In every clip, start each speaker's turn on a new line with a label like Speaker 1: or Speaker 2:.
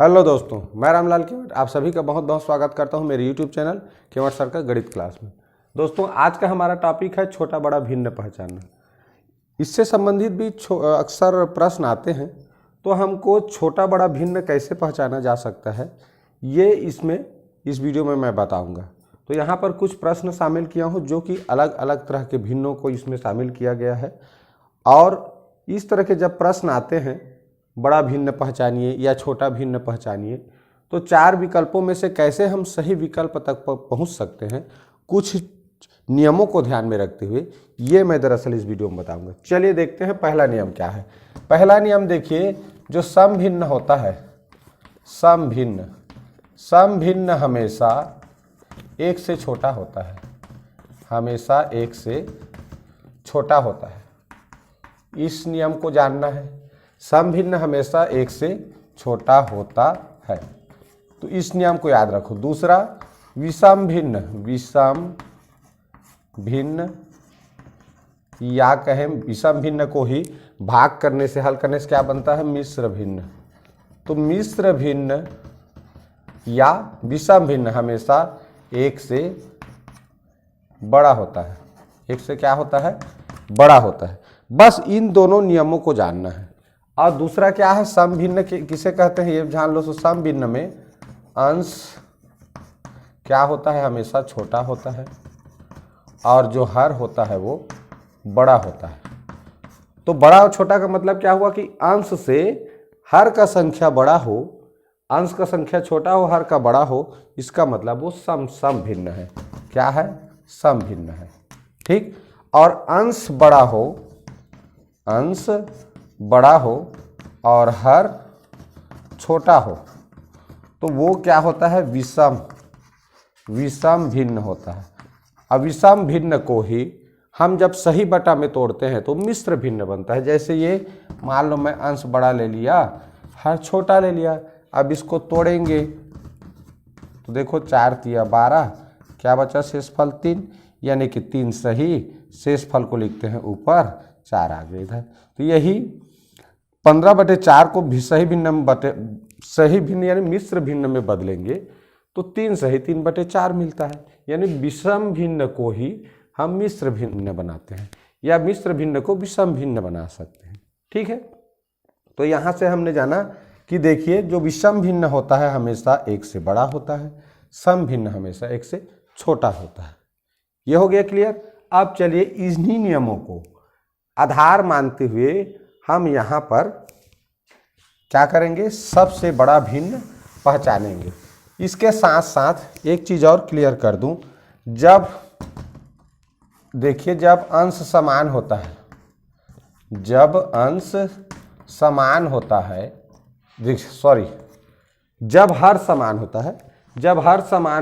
Speaker 1: Hello दोस्तों, मैं रामलाल केवट आप सभी का बहुत बहुत स्वागत करता हूं मेरे यूट्यूब चैनल केवट सर का गणित क्लास में। दोस्तों, आज का हमारा टॉपिक है छोटा बड़ा भिन्न पहचानना। इससे संबंधित भी अक्सर प्रश्न आते हैं, तो हमको छोटा बड़ा भिन्न कैसे पहचाना जा सकता है ये इस वीडियो में मैं बताऊंगा। तो यहाँ पर कुछ प्रश्न शामिल किया हूँ जो कि अलग अलग तरह के भिन्नों को इसमें शामिल किया गया है। और इस तरह के जब प्रश्न आते हैं, बड़ा भिन्न पहचानिए या छोटा भिन्न पहचानिए, तो चार विकल्पों में से कैसे हम सही विकल्प तक पहुंच सकते हैं, कुछ नियमों को ध्यान में रखते हुए ये मैं दरअसल इस वीडियो में बताऊंगा। चलिए देखते हैं पहला नियम क्या है। पहला नियम देखिए, जो समभिन्न होता है, समभिन्न हमेशा एक से छोटा होता है, हमेशा एक से छोटा होता है। इस नियम को जानना है, समभिन्न हमेशा एक से छोटा होता है, तो इस नियम को याद रखो। दूसरा, विषम भिन्न या कहें विषम भिन्न को ही भाग करने से, हल करने से क्या बनता है, मिश्र भिन्न। तो मिश्र भिन्न या विषम भिन्न हमेशा एक से बड़ा होता है, एक से क्या होता है, बड़ा होता है। बस इन दोनों नियमों को जानना है। और दूसरा क्या है, समभिन्न किसे कहते हैं ये जान लो। तो समभिन्न में अंश क्या होता है, हमेशा छोटा होता है, और जो हर होता है वो बड़ा होता है। तो बड़ा और छोटा का मतलब क्या हुआ कि अंश से हर का संख्या बड़ा हो, अंश का संख्या छोटा हो, हर का बड़ा हो, इसका मतलब वो समभिन्न है। क्या है, समभिन्न है। ठीक। और अंश बड़ा हो और हर छोटा हो, तो वो क्या होता है, विषम भिन्न होता है। अब विषम भिन्न को ही हम जब सही बटा में तोड़ते हैं तो मिश्र भिन्न बनता है। जैसे ये मान लो मैं अंश बड़ा ले लिया, हर छोटा ले लिया। अब इसको तोड़ेंगे तो देखो 4 तिया 12, क्या बचा, शेषफल 3, यानी कि 3 सही, शेषफल को लिखते हैं ऊपर, 4 आगे इधर। तो यही 15/4 को भी सही भिन्न यानी मिश्र भिन्न में बदलेंगे तो 3 सही 3/4 मिलता है। यानी विषम भिन्न को ही हम मिश्र भिन्न बनाते हैं, या मिश्र भिन्न को विषम भिन्न बना सकते हैं। ठीक है। तो यहाँ से हमने जाना कि देखिए, जो विषम भिन्न होता है हमेशा एक से बड़ा होता है, सम भिन्न हमेशा एक से छोटा होता है। ये हो गया क्लियर। अब चलिए इन्हीं नियमों को आधार मानते हुए हम यहाँ पर क्या करेंगे, सबसे बड़ा भिन्न पहचानेंगे। इसके साथ साथ एक चीज़ और क्लियर कर दूं, जब देखिए जब अंश समान होता है, जब हर समान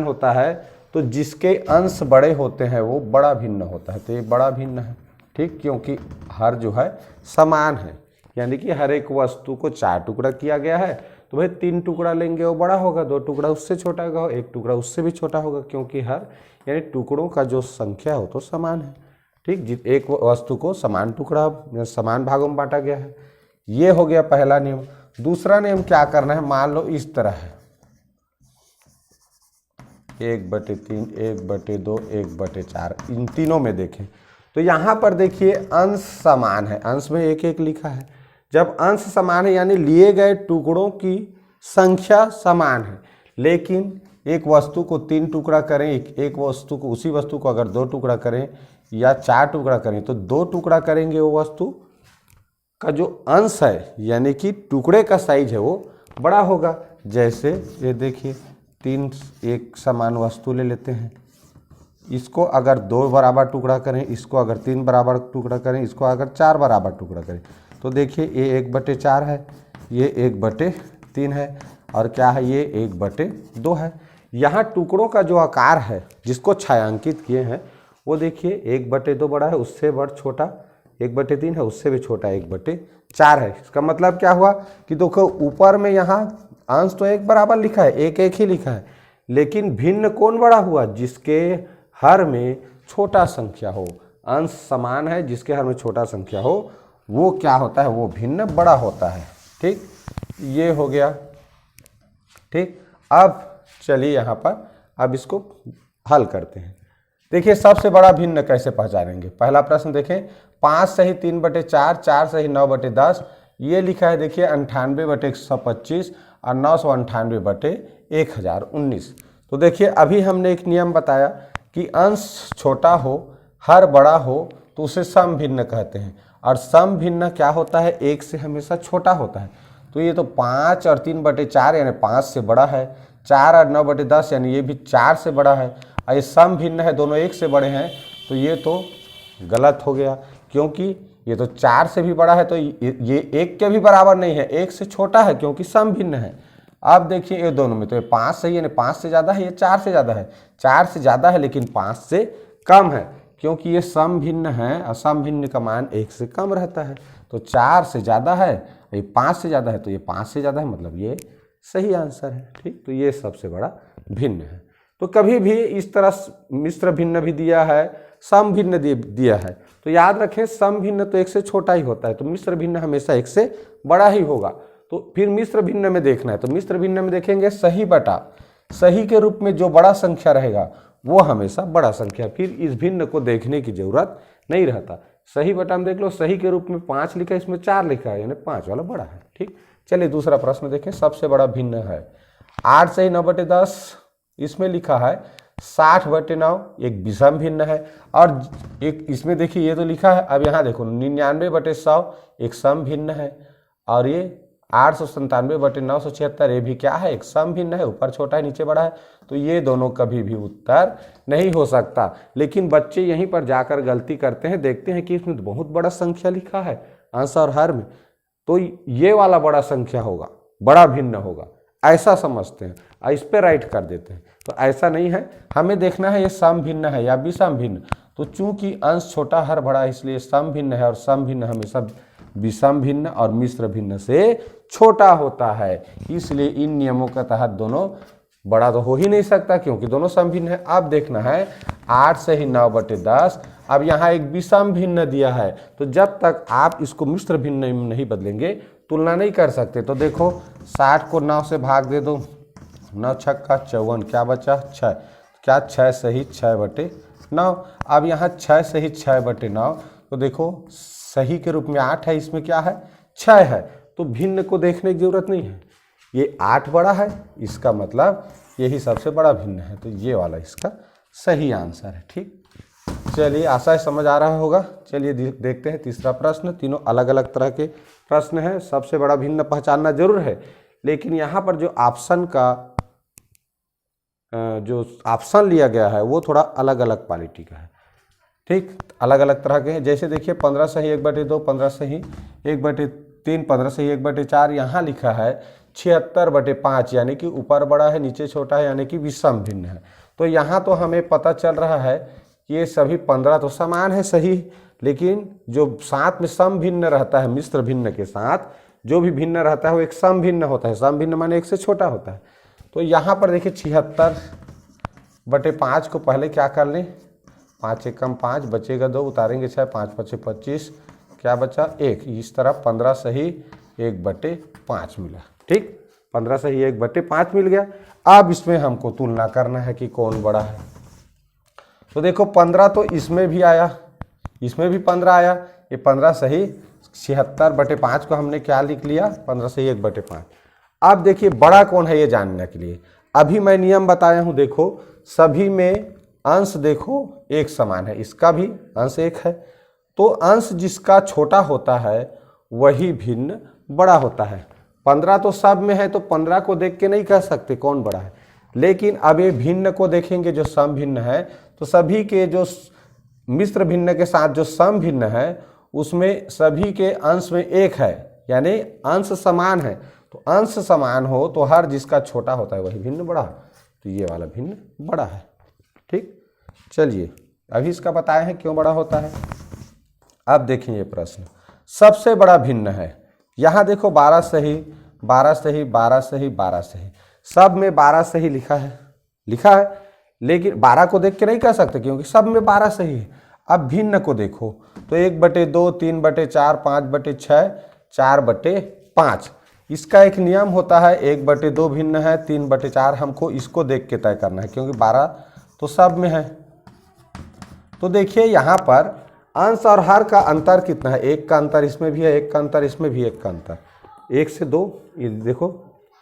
Speaker 1: होता है, तो जिसके अंश बड़े होते हैं वो बड़ा भिन्न होता है। तो ये बड़ा भिन्न है। ठीक, क्योंकि हर जो है समान है, यानी कि हर एक वस्तु को 4 टुकड़ा किया गया है, तो भाई 3 टुकड़ा लेंगे वो बड़ा होगा, 2 टुकड़ा उससे छोटा होगा, 1 टुकड़ा उससे भी छोटा होगा, क्योंकि हर यानी टुकड़ों का जो संख्या हो तो समान है। ठीक, एक वस्तु को समान टुकड़ा समान भागों में बांटा गया है। ये हो गया पहला नियम। दूसरा नियम क्या करना है, मान लो इस तरह है 1/3, 1/2, 1/4, इन तीनों में देखें तो यहाँ पर देखिए अंश समान है, अंश में 1 लिखा है। जब अंश समान है यानी लिए गए टुकड़ों की संख्या समान है, लेकिन एक वस्तु को 3 टुकड़ा करें, एक वस्तु को, उसी वस्तु को अगर 2 टुकड़ा करें या 4 टुकड़ा करें, तो 2 टुकड़ा करेंगे वो वस्तु का जो अंश है यानी कि टुकड़े का साइज है वो बड़ा होगा। जैसे ये देखिए 3 एक समान वस्तु ले लेते हैं, इसको अगर 2 बराबर टुकड़ा करें, इसको अगर 3 बराबर टुकड़ा करें, इसको अगर 4 बराबर टुकड़ा करें, तो देखिए ये 1/4 है, ये 1/3 है, और क्या है, ये 1/2 है। यहाँ टुकड़ों का जो आकार है जिसको छायांकित किए हैं वो देखिए 1/2 बड़ा है, उससे बड़ा छोटा 1/3 है, उससे भी छोटा 1/4 है। इसका मतलब क्या हुआ कि देखो ऊपर में यहाँ अंश तो 1 बराबर लिखा है, 1 ही लिखा है, लेकिन भिन्न कौन बड़ा हुआ, जिसके हर में छोटा संख्या हो। अंश समान है, जिसके हर में छोटा संख्या हो वो क्या होता है, वो भिन्न बड़ा होता है। ठीक, ये हो गया ठीक, अब चलिए यहाँ पर अब इसको हल करते हैं। देखिए सबसे बड़ा भिन्न कैसे पहचानेंगे। पहला प्रश्न देखें, 5 सही 3/4, 4 सही 9/10, ये लिखा है देखिए 98/125 और 998/1019। तो देखिए अभी हमने एक नियम बताया कि अंश छोटा हो हर बड़ा हो तो उसे सम भिन्न कहते हैं, और सम भिन्न क्या होता है, 1 से हमेशा छोटा होता है। तो ये तो 5 और 3/4 यानी 5 से बड़ा है, 4 और 9/10 यानी ये भी 4 से बड़ा है, और ये सम भिन्न है, दोनों 1 से बड़े हैं, तो ये तो गलत हो गया, क्योंकि ये तो 4 से भी बड़ा है, तो ये 1 के भी बराबर नहीं है, 1 से छोटा है क्योंकि सम भिन्न है। अब देखिए ये दोनों में तो ये 5 सही यानी 5 से ज़्यादा है, ये 4 से ज़्यादा है, 4 से ज़्यादा है लेकिन 5 से कम है, क्योंकि ये सम भिन्न है और सम भिन्न का मान 1 से कम रहता है। तो 4 से ज़्यादा है, ये 5 से ज़्यादा है, तो ये 5 से ज़्यादा है, मतलब ये सही आंसर है। ठीक, तो ये सबसे बड़ा भिन्न है। तो कभी भी इस तरह मिश्र भिन्न भी दिया है, सम भिन्न दिया है, तो याद रखें सम भिन्न तो 1 से छोटा ही होता है, तो मिश्र भिन्न हमेशा 1 से बड़ा ही होगा। तो फिर मिश्र भिन्न में देखना है, तो मिश्र भिन्न में देखेंगे सही बटा सही के रूप में जो बड़ा संख्या रहेगा वो हमेशा बड़ा संख्या, फिर इस भिन्न को देखने की जरूरत नहीं रहता। सही बटा में देख लो, सही के रूप में 5 लिखा है, इसमें 4 लिखा है, यानी 5 वाला बड़ा है। ठीक, चलिए दूसरा प्रश्न देखें, सबसे बड़ा भिन्न है 8 सही 9/10, इसमें लिखा है 60/9, एक विषम भिन्न है, और एक इसमें देखिए ये तो लिखा है, अब यहाँ देखो 99/100 एक सम भिन्न है, और ये 897/976 ये भी क्या है, एक सम भिन्न है, ऊपर छोटा है नीचे बड़ा है, तो ये दोनों कभी भी उत्तर नहीं हो सकता। लेकिन बच्चे यहीं पर जाकर गलती करते हैं, देखते हैं कि इसमें तो बहुत बड़ा संख्या लिखा है अंश और हर में, तो ये वाला बड़ा संख्या होगा, बड़ा भिन्न होगा, ऐसा समझते हैं और इस पर राइट कर देते हैं। तो ऐसा नहीं है, हमें देखना है ये सम भिन्न है या विषम भिन्न। तो चूंकि अंश छोटा हर बड़ा है इसलिए सम भिन्न है, और सम भिन्न हमेशा विषम भिन्न और मिश्र भिन्न से छोटा होता है, इसलिए इन नियमों के तहत दोनों बड़ा तो हो ही नहीं सकता क्योंकि दोनों सम भिन्न है। अब देखना है 8 सही 9/10, अब यहाँ एक विषम भिन्न दिया है, तो जब तक आप इसको मिश्र भिन्न में नहीं बदलेंगे तुलना नहीं कर सकते। तो देखो 60 को 9 से भाग दे दो, 9 छक्का 54, क्या बचा 6, क्या 6 सही 6/9। अब यहाँ 6 सही 6/9, तो देखो सही के रूप में 8 है, इसमें क्या है 6 है, तो भिन्न को देखने की जरूरत नहीं है, ये 8 बड़ा है, इसका मतलब यही सबसे बड़ा भिन्न है, तो ये वाला इसका सही आंसर है। ठीक, चलिए आशा है समझ आ रहा होगा। चलिए देखते हैं तीसरा प्रश्न, तीनों अलग अलग तरह के प्रश्न हैं, सबसे बड़ा भिन्न पहचानना जरूर है, लेकिन यहाँ पर जो ऑप्शन का जो ऑप्शन लिया गया है वो थोड़ा अलग अलग क्वालिटी का है। ठीक, अलग अलग तरह के हैं, जैसे देखिए 15 सही 1/2, 15 सही 1/3, 15 सही 1/4, यहाँ लिखा है 76/5, यानी कि ऊपर बड़ा है नीचे छोटा है, यानी कि विषम भिन्न है। तो यहाँ तो हमें पता चल रहा है कि ये सभी 15 तो समान है सही, लेकिन जो साथ में सम भिन्न रहता है, मिश्र भिन्न के साथ जो भी भिन्न रहता है वो एक सम भिन्न होता है, सम भिन्न माने 1 से छोटा होता है। तो यहाँ पर देखिए 76/5 को पहले क्या कर लें, 5 एकम 5 बचेगा 2, उतारेंगे 6, 5 5 25, क्या बचा 1, इस तरह 15 सही 1/5 मिला। ठीक, 15 सही 1/5 मिल गया। अब इसमें हमको तुलना करना है कि कौन बड़ा है। तो देखो 15 तो इसमें भी आया, इसमें भी 15 आया, ये 15 सही 76/5 को हमने क्या लिख लिया, 15 सही 1/5। अब देखिए बड़ा कौन है ये जानने के लिए अभी मैं नियम बताया हूँ, देखो सभी में अंश देखो एक समान है, इसका भी अंश 1 है, तो अंश जिसका छोटा होता है वही भिन्न बड़ा होता है। 15 तो सब में है, तो 15 को देख के नहीं कह सकते कौन बड़ा है, लेकिन अब ये भिन्न को देखेंगे जो सम भिन्न है, तो सभी के जो मिश्र भिन्न के साथ जो सम भिन्न है उसमें सभी के अंश में 1 है, यानी अंश समान है। तो अंश समान हो तो हर जिसका छोटा होता है वही भिन्न बड़ा है, तो ये वाला भिन्न बड़ा है। ठीक, चलिए अभी इसका बताए हैं क्यों बड़ा होता है। अब देखिए ये प्रश्न सबसे बड़ा भिन्न है, यहाँ देखो 12 सही 12 सही 12 सही 12 सही, सब में 12 सही लिखा है, लेकिन 12 को देख के नहीं कह सकते क्योंकि सब में 12 सही है। अब भिन्न को देखो तो 1/2, 3/4, 5/6, 4/5, इसका एक नियम होता है 1/2 भिन्न है, 3/4 हमको इसको देख के तय करना है, क्योंकि 12 तो सब में है। तो देखिए यहाँ पर अंश और हर का अंतर कितना है, 1 का अंतर इसमें भी है, 1 का अंतर इसमें भी, 1 का अंतर 1 से 2, ये देखो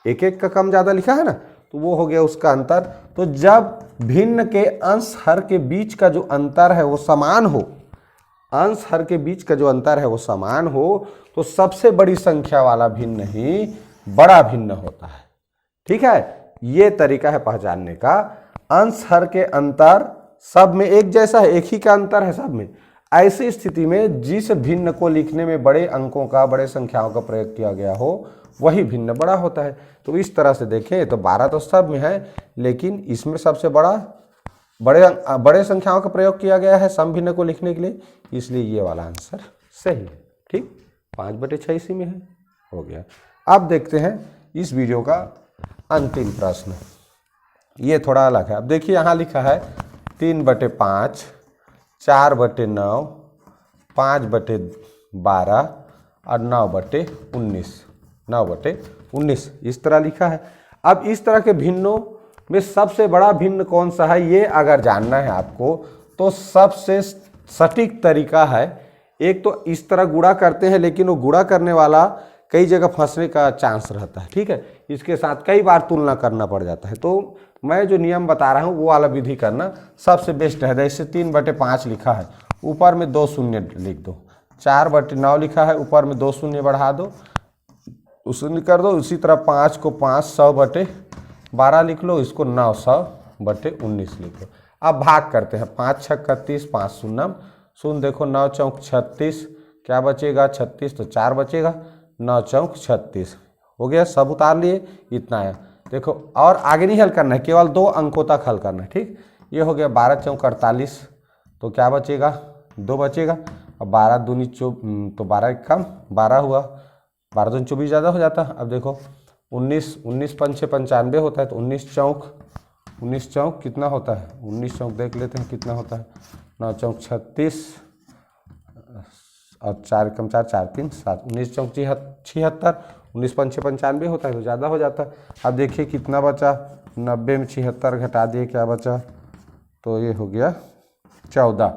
Speaker 1: 1 का कम ज़्यादा लिखा है ना, तो वो हो गया उसका अंतर। तो जब भिन्न के अंश हर के बीच का जो अंतर है वो समान हो, अंश हर के बीच का जो अंतर है वो समान हो, तो सबसे बड़ी संख्या वाला भिन्न ही बड़ा भिन्न होता है। ठीक है, ये तरीका है पहचानने का। अंश हर के अंतर सब में एक जैसा है, एक ही का अंतर है सब में। ऐसी स्थिति में जिस भिन्न को लिखने में बड़े अंकों का, बड़े संख्याओं का प्रयोग किया गया हो वही भिन्न बड़ा होता है। तो इस तरह से देखें तो 12 तो सब में है, लेकिन इसमें सबसे बड़े संख्याओं का प्रयोग किया गया है सम भिन्न को लिखने के लिए, इसलिए ये वाला आंसर सही है। ठीक, 5/6 इसी में है, हो गया। अब देखते हैं इस वीडियो का अंतिम प्रश्न, ये थोड़ा अलग है। अब देखिए यहाँ लिखा है 3/5, 4/9, 5/12 और 9/19, 9/19 इस तरह लिखा है। अब इस तरह के भिन्नों में सबसे बड़ा भिन्न कौन सा है, ये अगर जानना है आपको तो सबसे सटीक तरीका है, एक तो इस तरह गुणा करते हैं, लेकिन वो गुणा करने वाला कई जगह फंसने का चांस रहता है। ठीक है, इसके साथ कई बार तुलना करना पड़ जाता है। तो मैं जो नियम बता रहा हूँ वो वाला विधि करना सबसे बेस्ट है। जैसे 3/5 लिखा है, ऊपर में 2 शून्य लिख दो, 4/9 लिखा है, ऊपर में 2 शून्य बढ़ा दो, शून्य कर दो। उसी तरह 5 को 500/12 लिख लो, इसको 900/19 लिख लो। अब भाग करते हैं, 5 छक्का 30, 5 शून्य शून्य, देखो 9 चौक 36, क्या बचेगा 36, तो 4 बचेगा, 9 चौक 36 हो गया। सब उतार लिए, इतना है। देखो और आगे नहीं हल करना है, केवल 2 अंकों तक हल करना है। ठीक, ये हो गया 12 चौक 48, तो क्या बचेगा 2 बचेगा, और 12 दूनी तो 12 कम 12 हुआ, 12 दूनी 24 ज़्यादा हो जाता। अब देखो 19 पंचे 95 होता है, तो 19 चौक कितना होता है, 19 चौक देख लेते हैं कितना होता है, 9 चौक 36 और 4 कम 4 4 3 7, 19 चौक 76, 19 पंचे 95 होता है, तो ज़्यादा हो जाता है। अब देखिए कितना बचा, 90 में 76 घटा दिए, क्या बचा, तो ये हो गया 14,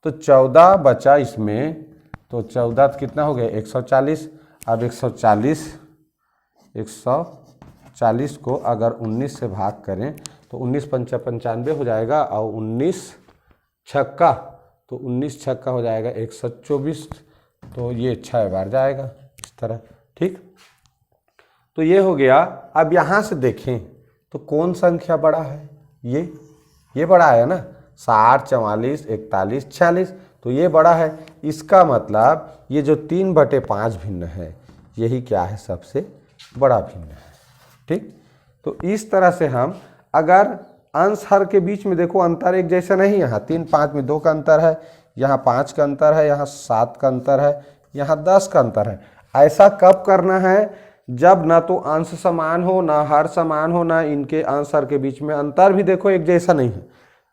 Speaker 1: तो 14 बचा इसमें, तो 14 कितना हो गया 140। अब 140 को अगर 19 से भाग करें तो 19 पंचा 95 हो जाएगा, और 19 छक्का, तो 19 छक्का हो जाएगा 124, तो ये 6 बार जाएगा इस तरह। ठीक, तो ये हो गया। अब यहाँ से देखें तो कौन संख्या बड़ा है, ये बड़ा है ना, 60, 44, 41, 46, तो ये बड़ा है। इसका मतलब ये जो 3/5 भिन्न है यही क्या है, सबसे बड़ा भिन्न है। ठीक, तो इस तरह से हम अगर अंश हर के बीच में देखो अंतर एक जैसा नहीं, यहाँ 3 5 में 2 का अंतर है, यहाँ 5 का अंतर है, यहाँ 7 का अंतर है, यहाँ 10 का अंतर है। ऐसा कब करना है, जब ना तो अंश समान हो, ना हर समान हो, ना इनके अंश हर के बीच में अंतर भी देखो एक जैसा नहीं है,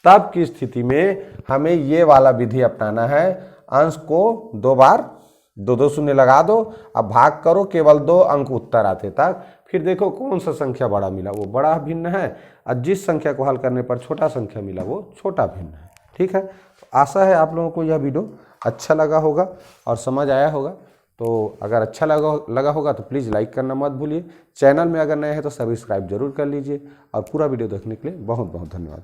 Speaker 1: तब की स्थिति में हमें ये वाला विधि अपनाना है। अंश को 2 बार 2 शून्य लगा दो, अब भाग करो, केवल 2 अंक उत्तर आते तक, फिर देखो कौन सा संख्या बड़ा मिला वो बड़ा भिन्न है, और जिस संख्या को हल करने पर छोटा संख्या मिला वो छोटा भिन्न है। ठीक है, तो आशा है आप लोगों को यह वीडियो अच्छा लगा होगा और समझ आया होगा। तो अगर अच्छा लगा होगा तो प्लीज़ लाइक करना मत भूलिए। चैनल में अगर नए हैं तो सब्सक्राइब जरूर कर लीजिए, और पूरा वीडियो देखने के लिए बहुत बहुत धन्यवाद।